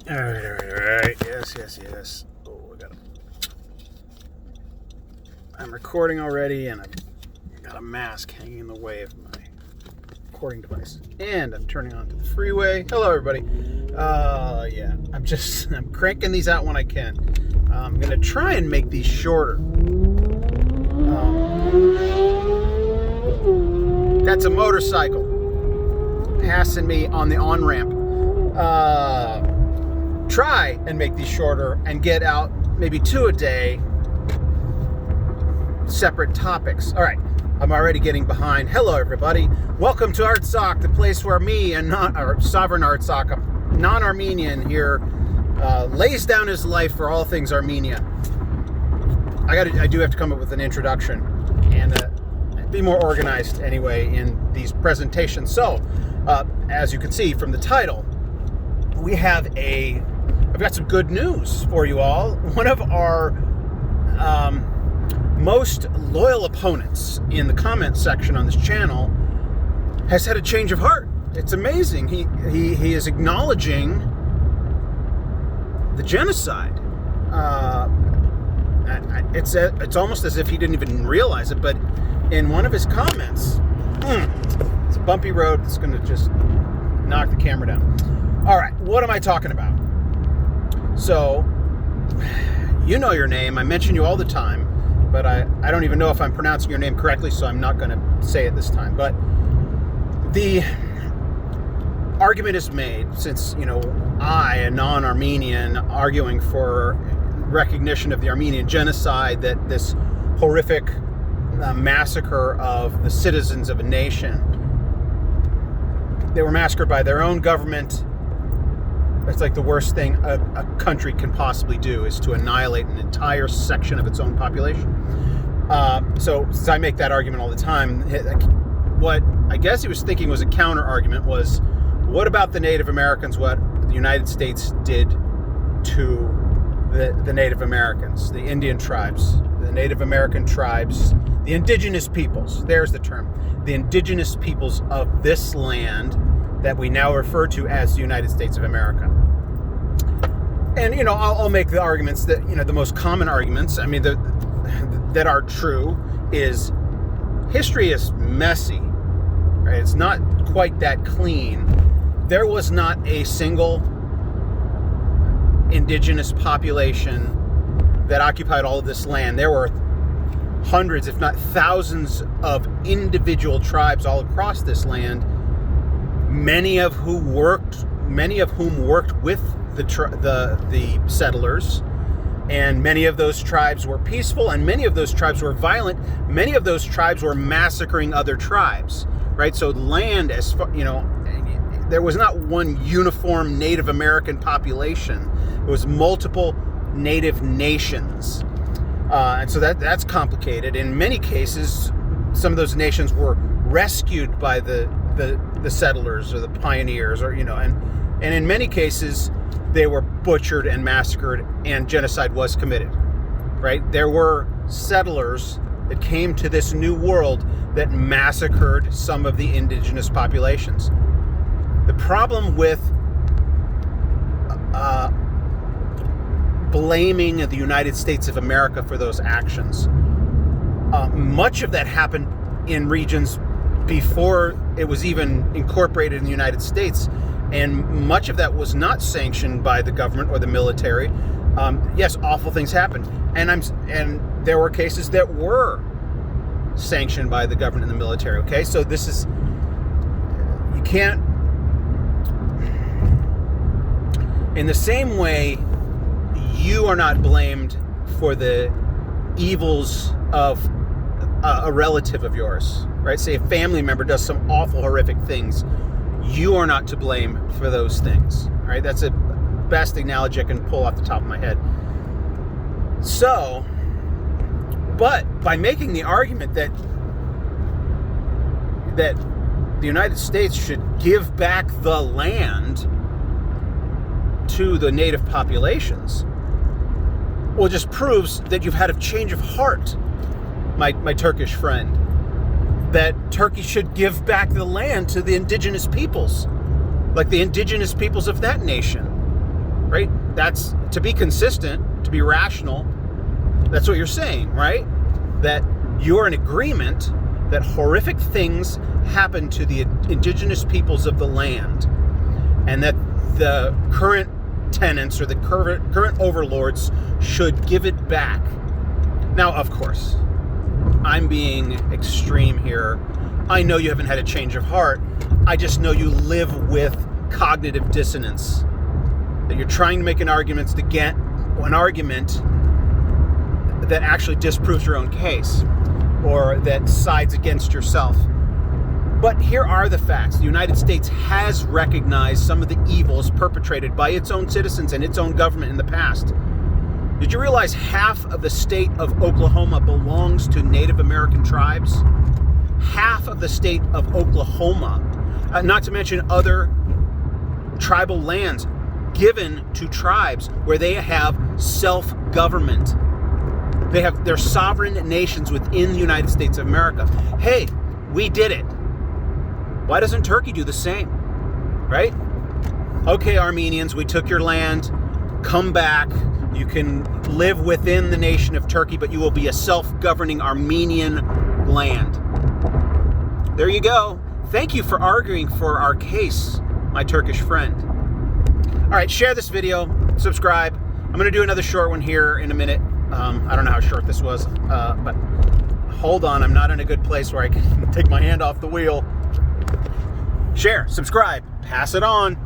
All right. Yes. Oh, I'm recording already, and I've got a mask hanging in the way of my recording device. And I'm turning onto the freeway. Hello, everybody. I'm cranking these out when I can. I'm going to try and make these shorter. That's a motorcycle passing me on the on-ramp. Try and make these shorter and get out maybe 2 a day, separate topics. All right, I'm already getting behind. Hello, everybody. Welcome to Artsakh, the place where me and Sovereign Artsakh, a non-Armenian here, lays down his life for all things Armenia. I do have to come up with an introduction and be more organized anyway in these presentations. So, as you can see from the title, I've got some good news for you all. One of our most loyal opponents in the comment section on this channel has had a change of heart. It's amazing. He is acknowledging the genocide. It's almost as if he didn't even realize it, but in one of his comments, it's a bumpy road that's going to just knock the camera down. All right, what am I talking about? So, you know your name. I mention you all the time, but I don't even know if I'm pronouncing your name correctly, so I'm not going to say it this time. But the argument is made, since, I, a non-Armenian, arguing for recognition of the Armenian genocide, that this horrific massacre of the citizens of a nation, they were massacred by their own government. It's like the worst thing a country can possibly do is to annihilate an entire section of its own population. So since I make that argument all the time, what I guess he was thinking was a counter argument was, what about the Native Americans, what the United States did to the Native Americans, the Indian tribes, the Native American tribes, the indigenous peoples, there's the term, the indigenous peoples of this land that we now refer to as the United States of America. And, I'll make the arguments that, the most common arguments, that are true is history is messy, right? It's not quite that clean. There was not a single indigenous population that occupied all of this land. There were hundreds, if not thousands, of individual tribes all across this land, many of whom worked with the settlers, and many of those tribes were peaceful, and many of those tribes were violent. Many of those tribes were massacring other tribes, right? So land, there was not one uniform Native American population. It was multiple native nations, and so that's complicated. In many cases, some of those nations were rescued by the settlers or the pioneers, or and in many cases they were butchered and massacred, and genocide was committed, right? There were settlers that came to this new world that massacred some of the indigenous populations. The problem with blaming the United States of America for those actions, much of that happened in regions before it was even incorporated in the United States, and much of that was not sanctioned by the government or the military. Yes, awful things happened, and there were cases that were sanctioned by the government and the military. Okay, so you can't. In the same way, you are not blamed for the evils of a relative of yours, right? Say a family member does some awful, horrific things. You are not to blame for those things, right? That's the best analogy I can pull off the top of my head. So, but by making the argument that the United States should give back the land to the native populations, well, just proves that you've had a change of heart, my Turkish friend. That Turkey should give back the land to the indigenous peoples, like the indigenous peoples of that nation. right? That's to be consistent, to be rational. That's what you're saying, right? That you're in agreement that horrific things happen to the indigenous peoples of the land, and that the current tenants or the current overlords should give it back. Now, of course, I'm being extreme here. I know you haven't had a change of heart. I just know you live with cognitive dissonance. That you're trying to make an argument that actually disproves your own case, or that sides against yourself. But here are the facts. The United States has recognized some of the evils perpetrated by its own citizens and its own government in the past. Did you realize half of the state of Oklahoma belongs to Native American tribes? Half of the state of Oklahoma, not to mention other tribal lands given to tribes where they have self-government. They have their sovereign nations within the United States of America. Hey, we did it. Why doesn't Turkey do the same? Right? Okay, Armenians, we took your land. Come back. You can live within the nation of Turkey, but you will be a self-governing Armenian land. There you go. Thank you for arguing for our case, my Turkish friend. All right, share this video, subscribe. I'm going to do another short one here in a minute. I don't know how short this was, but hold on. I'm not in a good place where I can take my hand off the wheel. Share, subscribe, pass it on.